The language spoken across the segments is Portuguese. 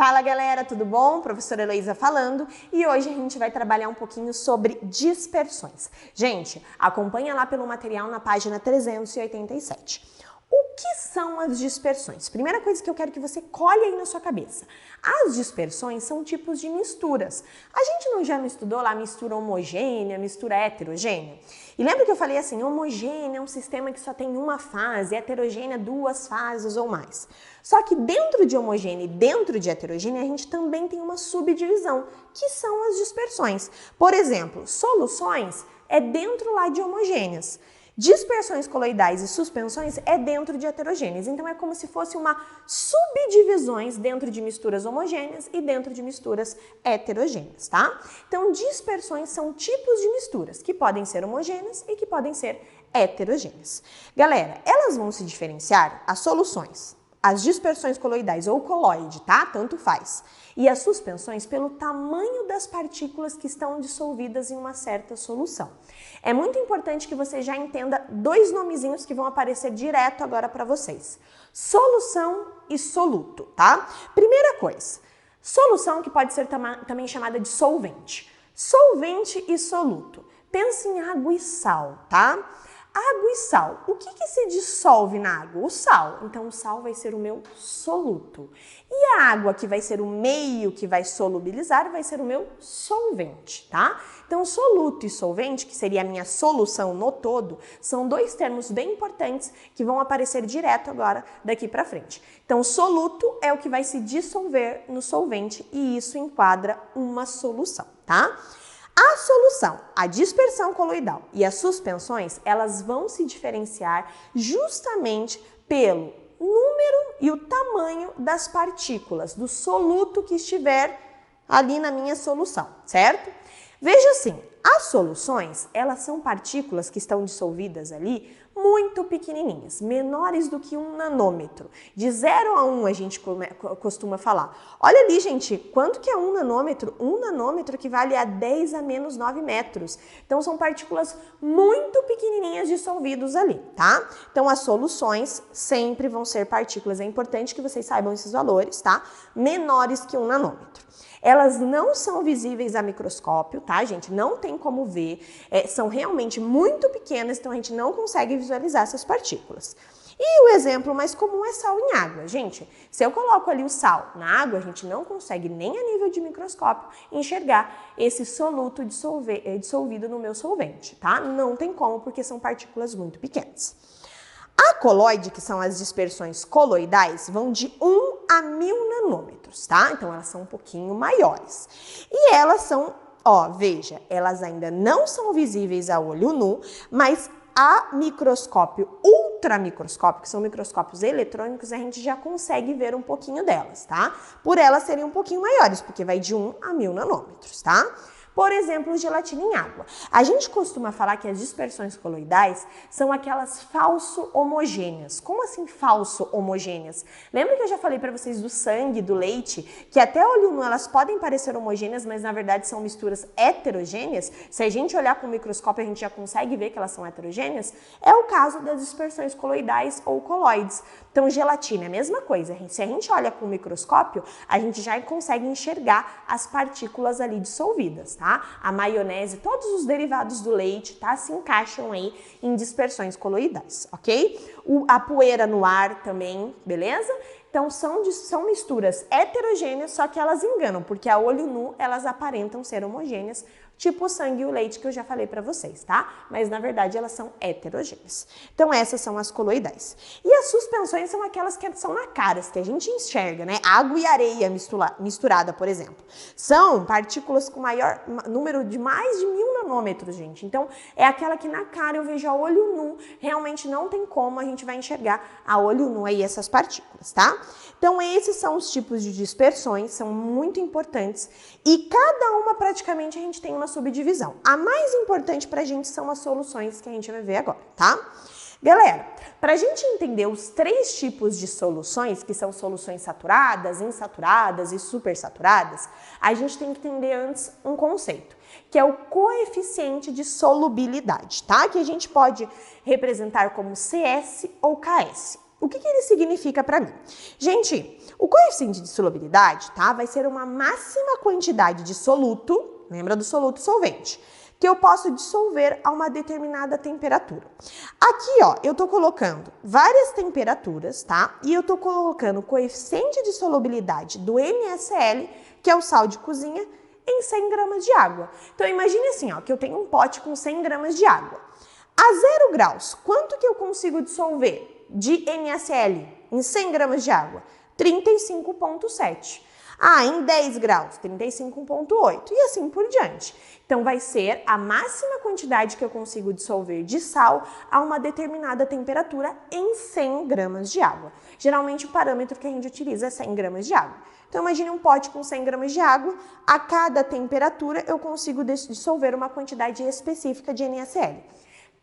Fala galera, tudo bom? Professora Heloísa falando e hoje a gente vai trabalhar um pouquinho sobre dispersões. Gente, acompanha lá pelo material na página 387. O que são as dispersões? Primeira coisa que eu quero que você colhe aí na sua cabeça. As dispersões são tipos de misturas. A gente já não estudou lá mistura homogênea, mistura heterogênea? E lembra que eu falei assim, homogênea é um sistema que só tem uma fase, heterogênea duas fases ou mais. Só que dentro de homogênea e dentro de heterogênea a gente também tem uma subdivisão, que são as dispersões. Por exemplo, soluções é dentro lá de homogêneas. Dispersões coloidais e suspensões é dentro de heterogêneas. Então é como se fosse uma subdivisões dentro de misturas homogêneas e dentro de misturas heterogêneas, tá? Então dispersões são tipos de misturas que podem ser homogêneas e que podem ser heterogêneas. Galera, elas vão se diferenciar as soluções, as dispersões coloidais ou coloide, tá? Tanto faz. E as suspensões pelo tamanho das partículas que estão dissolvidas em uma certa solução. É muito importante que você já entenda dois nomezinhos que vão aparecer direto agora para vocês. Solução e soluto, tá? Primeira coisa, solução que pode ser também chamada de solvente. Solvente e soluto. Pensa em água e sal, tá? Água e sal. O que se dissolve na água? O sal. Então, o sal vai ser o meu soluto. E a água, que vai ser o meio que vai solubilizar, vai ser o meu solvente, tá? Então, soluto e solvente, que seria a minha solução no todo, são dois termos bem importantes que vão aparecer direto agora daqui para frente. Então, soluto é o que vai se dissolver no solvente e isso enquadra uma solução, tá? A solução, a dispersão coloidal e as suspensões, elas vão se diferenciar justamente pelo número e o tamanho das partículas do soluto que estiver ali na minha solução, certo? Veja assim, as soluções, elas são partículas que estão dissolvidas ali muito pequenininhas, menores do que 1 nanômetro. De 0 a 1 a gente costuma falar. Olha ali, gente, quanto que é 1 nanômetro? 1 nanômetro equivale a 10 a menos 9 metros. Então, são partículas muito pequenininhas dissolvidas ali, tá? Então, as soluções sempre vão ser partículas. É importante que vocês saibam esses valores, tá? Menores que 1 nanômetro. Elas não são visíveis a microscópio, tá, gente? Não tem como ver. São realmente muito pequenas, então a gente não consegue visualizar essas partículas. E o exemplo mais comum é sal em água. Gente, se eu coloco ali o sal na água, a gente não consegue nem a nível de microscópio enxergar esse soluto dissolvido no meu solvente, tá? Não tem como, porque são partículas muito pequenas. A coloide, que são as dispersões coloidais, vão de 1 a 1000 nanômetros, tá? Então, elas são um pouquinho maiores. E elas são, ó, veja, elas ainda não são visíveis a olho nu, mas a microscópio ultramicroscópio, que são microscópios eletrônicos, a gente já consegue ver um pouquinho delas, tá? Por elas serem um pouquinho maiores, porque vai de 1 a 1000 nanômetros, tá? Por exemplo, gelatina em água. A gente costuma falar que as dispersões coloidais são aquelas falso homogêneas. Como assim falso homogêneas? Lembra que eu já falei para vocês do sangue, do leite, que até olho nu elas podem parecer homogêneas, mas na verdade são misturas heterogêneas? Se a gente olhar com o microscópio, a gente já consegue ver que elas são heterogêneas? É o caso das dispersões coloidais ou coloides. Então, gelatina é a mesma coisa. Se a gente olha com o microscópio, a gente já consegue enxergar as partículas ali dissolvidas, tá? A maionese, todos os derivados do leite, tá? Se encaixam aí em dispersões coloidais, ok? A poeira no ar também, beleza? Então, são misturas heterogêneas, só que elas enganam, porque a olho nu elas aparentam ser homogêneas, tipo o sangue e o leite que eu já falei para vocês, tá? Mas, na verdade, elas são heterogêneas. Então, essas são as coloidais. E as suspensões são aquelas que são na cara, que a gente enxerga, né? Água e areia misturada, por exemplo. São partículas com maior número de mais de 1000 nanômetros, gente. Então, é aquela que na cara eu vejo a olho nu, realmente não tem como a gente vai enxergar a olho nu aí essas partículas, tá? Então, esses são os tipos de dispersões, são muito importantes e cada uma praticamente a gente tem uma subdivisão. A mais importante pra gente são as soluções que a gente vai ver agora, tá? Galera, para a gente entender os 3 tipos de soluções, que são soluções saturadas, insaturadas e supersaturadas, a gente tem que entender antes um conceito, que é o coeficiente de solubilidade, tá? Que a gente pode representar como CS ou KS. O que ele significa para mim? Gente, o coeficiente de solubilidade, tá? Vai ser uma máxima quantidade de soluto, lembra do soluto solvente, que eu posso dissolver a uma determinada temperatura. Aqui, ó, eu tô colocando várias temperaturas, tá? E eu tô colocando o coeficiente de solubilidade do NaCl, que é o sal de cozinha, em 100 gramas de água. Então, imagine assim, ó, que eu tenho um pote com 100 gramas de água. A 0 graus, quanto que eu consigo dissolver de NaCl em 100 gramas de água? 35,7. Ah, em 10 graus, 35,8 e assim por diante. Então, vai ser a máxima quantidade que eu consigo dissolver de sal a uma determinada temperatura em 100 gramas de água. Geralmente, o parâmetro que a gente utiliza é 100 gramas de água. Então, imagine um pote com 100 gramas de água, a cada temperatura eu consigo dissolver uma quantidade específica de NaCl.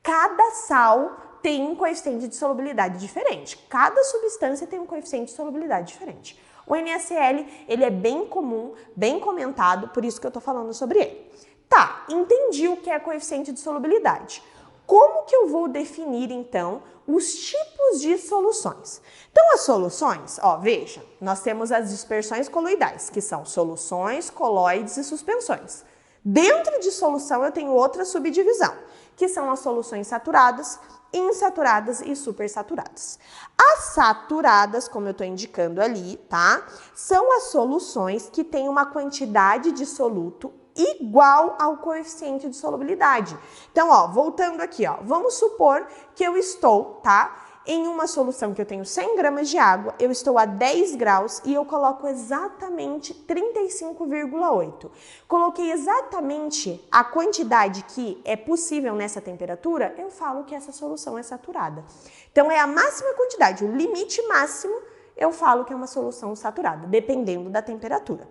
Cada sal tem um coeficiente de solubilidade diferente, cada substância tem um coeficiente de solubilidade diferente. O NaCl, ele é bem comum, bem comentado, por isso que eu tô falando sobre ele. Tá, entendi o que é coeficiente de solubilidade. Como que eu vou definir, então, os tipos de soluções? Então, as soluções, ó, veja, nós temos as dispersões coloidais, que são soluções, colóides e suspensões. Dentro de solução, eu tenho outra subdivisão, que são as soluções saturadas, insaturadas e supersaturadas. As saturadas, como eu estou indicando ali, tá? São as soluções que têm uma quantidade de soluto igual ao coeficiente de solubilidade. Então, ó, voltando aqui, ó, vamos supor que eu estou, tá? Em uma solução que eu tenho 100 gramas de água, eu estou a 10 graus e eu coloco exatamente 35,8. Coloquei exatamente a quantidade que é possível nessa temperatura, eu falo que essa solução é saturada. Então, é a máxima quantidade, o limite máximo, eu falo que é uma solução saturada, dependendo da temperatura.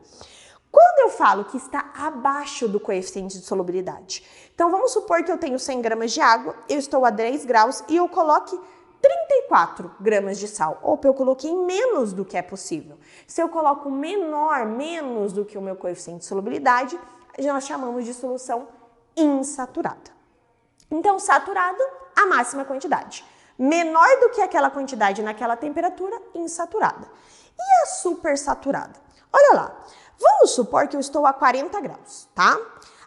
Quando eu falo que está abaixo do coeficiente de solubilidade, então vamos supor que eu tenho 100 gramas de água, eu estou a 10 graus e eu coloque 34 gramas de sal. Opa, eu coloquei menos do que é possível. Se eu coloco menor, menos do que o meu coeficiente de solubilidade, nós chamamos de solução insaturada. Então, saturada, a máxima quantidade. Menor do que aquela quantidade naquela temperatura, insaturada. E a supersaturada? Olha lá, vamos supor que eu estou a 40 graus, tá?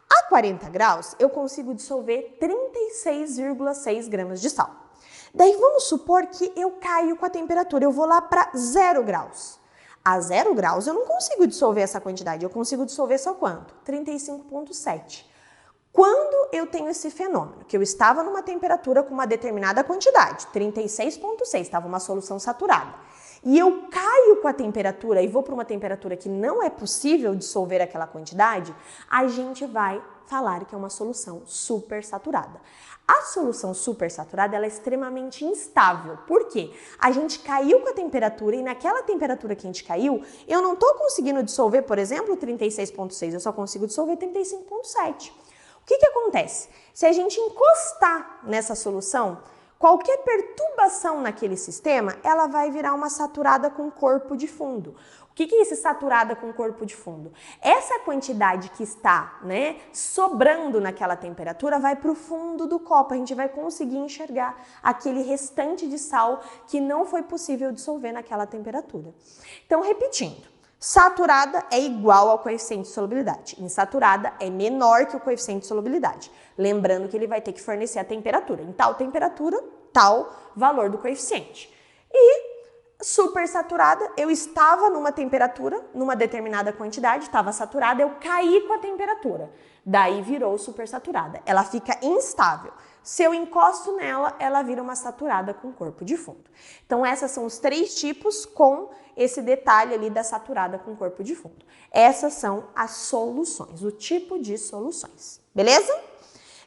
A 40 graus, eu consigo dissolver 36,6 gramas de sal. Daí vamos supor que eu caio com a temperatura, eu vou lá para 0 graus. A 0 graus eu não consigo dissolver essa quantidade, eu consigo dissolver só quanto? 35,7. Quando eu tenho esse fenômeno, que eu estava numa temperatura com uma determinada quantidade, 36,6, estava uma solução saturada, e eu caio com a temperatura e vou para uma temperatura que não é possível dissolver aquela quantidade, a gente vai falar que é uma solução supersaturada. A solução supersaturada ela é extremamente instável. Por quê? A gente caiu com a temperatura e naquela temperatura que a gente caiu, eu não estou conseguindo dissolver, por exemplo, 36,6, eu só consigo dissolver 35,7. O que acontece? Se a gente encostar nessa solução, qualquer perturbação naquele sistema, ela vai virar uma saturada com corpo de fundo. O que é esse saturada com corpo de fundo? Essa quantidade que está, né, sobrando naquela temperatura vai para o fundo do copo. A gente vai conseguir enxergar aquele restante de sal que não foi possível dissolver naquela temperatura. Então, repetindo. Saturada é igual ao coeficiente de solubilidade. Insaturada é menor que o coeficiente de solubilidade. Lembrando que ele vai ter que fornecer a temperatura. Em tal temperatura, tal valor do coeficiente. E supersaturada, eu estava numa temperatura, numa determinada quantidade, estava saturada, eu caí com a temperatura. Daí virou supersaturada. Ela fica instável. Se eu encosto nela, ela vira uma saturada com corpo de fundo. Então, esses são os 3 tipos com esse detalhe ali da saturada com corpo de fundo. Essas são as soluções, o tipo de soluções. Beleza?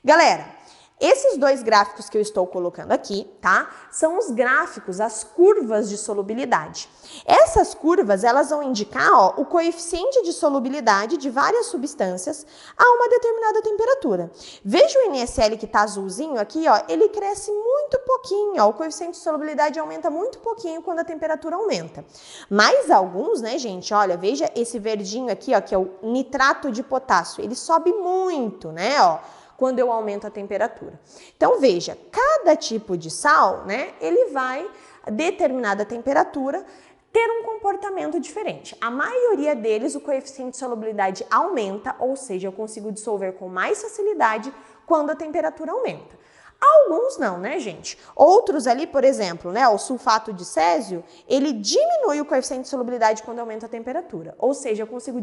Galera, esses 2 gráficos que eu estou colocando aqui, tá? São os gráficos, as curvas de solubilidade. Essas curvas, elas vão indicar, ó, o coeficiente de solubilidade de várias substâncias a uma determinada temperatura. Veja o NaCl que tá azulzinho aqui, ó, ele cresce muito pouquinho, ó, o coeficiente de solubilidade aumenta muito pouquinho quando a temperatura aumenta. Mas alguns, né, gente, olha, veja esse verdinho aqui, ó, que é o nitrato de potássio, ele sobe muito, né, ó, quando eu aumento a temperatura. Então, veja, cada tipo de sal, né, ele vai determinada temperatura, ter um comportamento diferente. A maioria deles, o coeficiente de solubilidade aumenta, ou seja, eu consigo dissolver com mais facilidade quando a temperatura aumenta. Alguns não, né, gente? Outros ali, por exemplo, né, o sulfato de césio, ele diminui o coeficiente de solubilidade quando aumenta a temperatura. Ou seja, eu consigo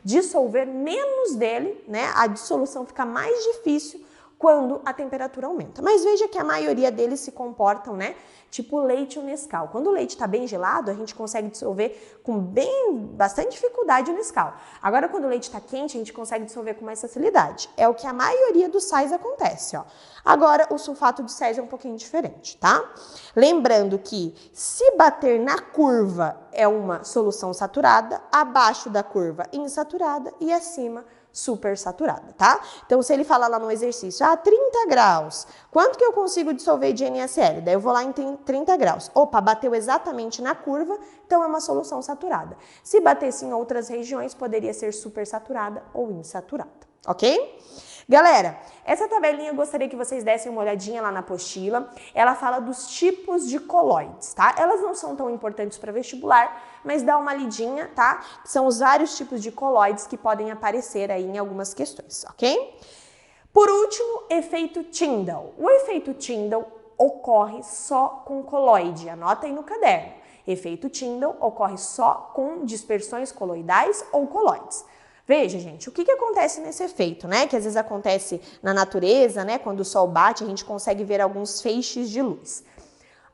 dissolver menos dele, né? A dissolução fica mais difícil quando a temperatura aumenta. Mas veja que a maioria deles se comportam, né, tipo leite ou Nescau. Quando o leite está bem gelado, a gente consegue dissolver com bastante dificuldade o Nescau. Agora, quando o leite está quente, a gente consegue dissolver com mais facilidade. É o que a maioria dos sais acontece, ó. Agora, o sulfato de césio é um pouquinho diferente, tá? Lembrando que se bater na curva é uma solução saturada, abaixo da curva insaturada e acima supersaturada, tá? Então, se ele falar lá no exercício, 30 graus, quanto que eu consigo dissolver de NaCl? Daí eu vou lá em 30 graus. Opa, bateu exatamente na curva, então é uma solução saturada. Se batesse em outras regiões, poderia ser supersaturada ou insaturada, ok? Galera, essa tabelinha eu gostaria que vocês dessem uma olhadinha lá na apostila. Ela fala dos tipos de colóides, tá? Elas não são tão importantes para vestibular, mas dá uma lidinha, tá? São os vários tipos de colóides que podem aparecer aí em algumas questões, ok? Por último, efeito Tyndall. O efeito Tyndall ocorre só com colóide, anota aí no caderno. Efeito Tyndall ocorre só com dispersões coloidais ou colóides. Veja, gente, o que acontece nesse efeito, né? Que às vezes acontece na natureza, né? Quando o sol bate, a gente consegue ver alguns feixes de luz.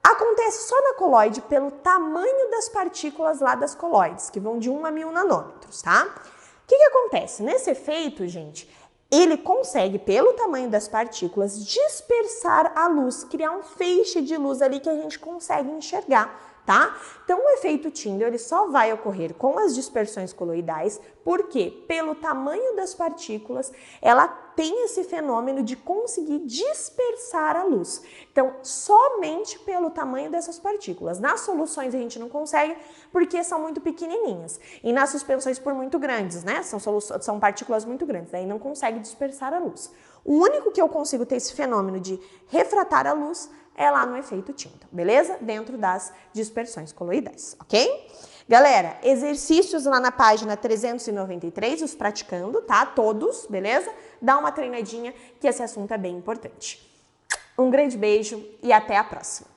Acontece só na colóide pelo tamanho das partículas lá das colóides, que vão de 1 a 1000 nanômetros, tá? O que acontece? Nesse efeito, gente, ele consegue, pelo tamanho das partículas, dispersar a luz, criar um feixe de luz ali que a gente consegue enxergar. Tá? Então, o efeito Tyndall ele só vai ocorrer com as dispersões coloidais, porque pelo tamanho das partículas, ela tem esse fenômeno de conseguir dispersar a luz. Então, somente pelo tamanho dessas partículas. Nas soluções a gente não consegue, porque são muito pequenininhas. E nas suspensões por muito grandes, né? São partículas muito grandes, daí não consegue dispersar a luz. O único que eu consigo ter esse fenômeno de refratar a luz é lá no efeito Tyndall, beleza? Dentro das dispersões coloidais, ok? Galera, exercícios lá na página 393, os praticando, tá? Todos, beleza? Dá uma treinadinha que esse assunto é bem importante. Um grande beijo e até a próxima!